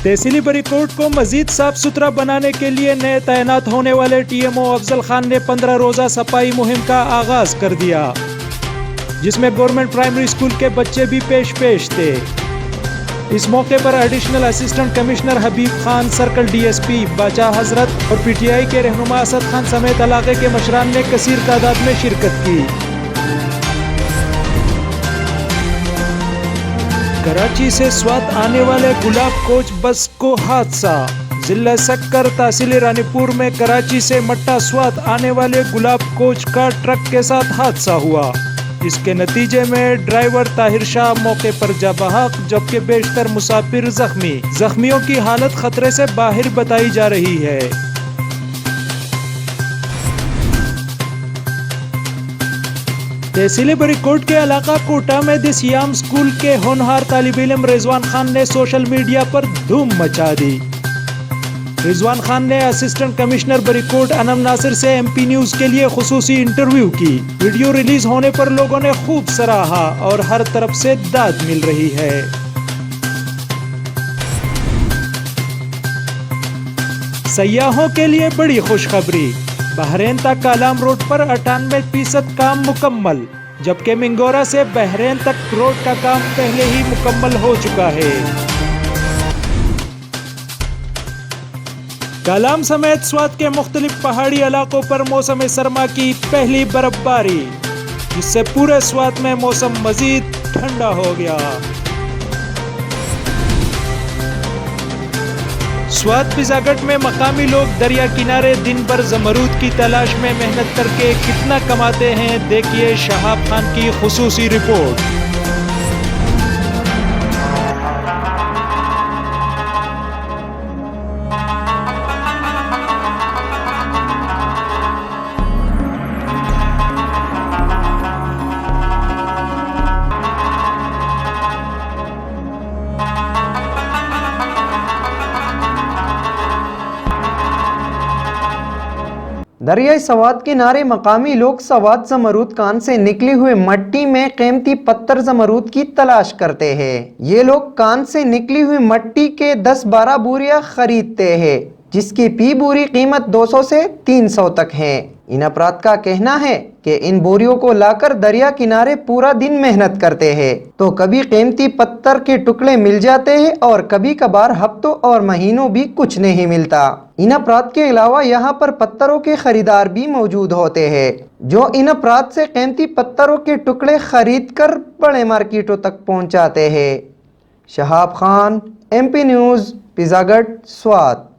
तहसीली बरी कोर्ट को मजीद साफ सुथरा बनाने के लिए नए तैनात होने वाले TMO अफजल खान ने 15 रोजा सफाई मुहिम का आगाज कर दिया, जिसमें गवर्नमेंट प्राइमरी स्कूल के बच्चे भी पेश थे। इस मौके पर एडिशनल असिस्टेंट कमिश्नर हबीब खान, सर्कल DSP बाचा हजरत और PTI के रहनुमा असद खान समेत इलाके के मशरान ने कसीर तादाद में शिरकत की। कराची से स्वात आने वाले गुलाब कोच बस को हादसा। जिला सक्कर तहसील रानीपुर में कराची से मट्टा स्वात आने वाले गुलाब कोच का ट्रक के साथ हादसा हुआ। इसके नतीजे में ड्राइवर ताहिर शाह मौके पर जा बहक, जबकि बेशतर मुसाफिर जख्मी। जख्मियों की हालत खतरे से बाहर बताई जा रही है। तहसील बरी कोट के इलाका कोटा में दिसियाम स्कूल के होनहार तालिब इल्म रिजवान खान ने सोशल मीडिया पर धूम मचा दी। रिजवान खान ने असिस्टेंट कमिश्नर बरी कोट अनम नासिर से MP न्यूज के लिए खुसूसी इंटरव्यू की। वीडियो रिलीज होने पर लोगों ने खूब सराहा और हर तरफ से दाद मिल रही है। सयाहों के लिए बड़ी खुशखबरी। बहरैन तक कालाम रोड पर 98% काम मुकम्मल, जबकि मिंगोरा से बहरैन तक रोड का काम पहले ही मुकम्मल हो चुका है। कालाम समेत स्वात के मुख्तलिफ पहाड़ी इलाकों पर मौसम सरमा की पहली बर्फबारी, जिससे पूरे स्वात में मौसम मजीद ठंडा हो गया। स्वात पिजागट में मकामी लोग दरिया किनारे दिन भर जमरूद की तलाश में मेहनत करके कितना कमाते हैं, देखिए शहाब खान की खुसूसी रिपोर्ट। दरियाई सवात किनारे मकामी लोग सवात जमरूद कान से निकली हुई मट्टी में कीमती पत्थर जमरूद की तलाश करते हैं। ये लोग कान से निकली हुई मट्टी के 10-12 बोरियां खरीदते हैं, जिसकी फी बोरी कीमत 200 से 300 तक है। इन अफराद का कहना है कि इन बोरियों को लाकर दरिया किनारे पूरा दिन मेहनत करते हैं, तो कभी कीमती पत्थर के टुकड़े मिल जाते हैं और कभी कभार हफ्तों और महीनों भी कुछ नहीं मिलता। इन अफराद के अलावा यहाँ पर पत्थरों के खरीदार भी मौजूद होते हैं, जो इन अफराद से कीमती पत्थरों के टुकड़े खरीद कर बड़े मार्केटों तक पहुँचाते हैं। शहाब खान, MP न्यूज़, पिजागट, स्वात।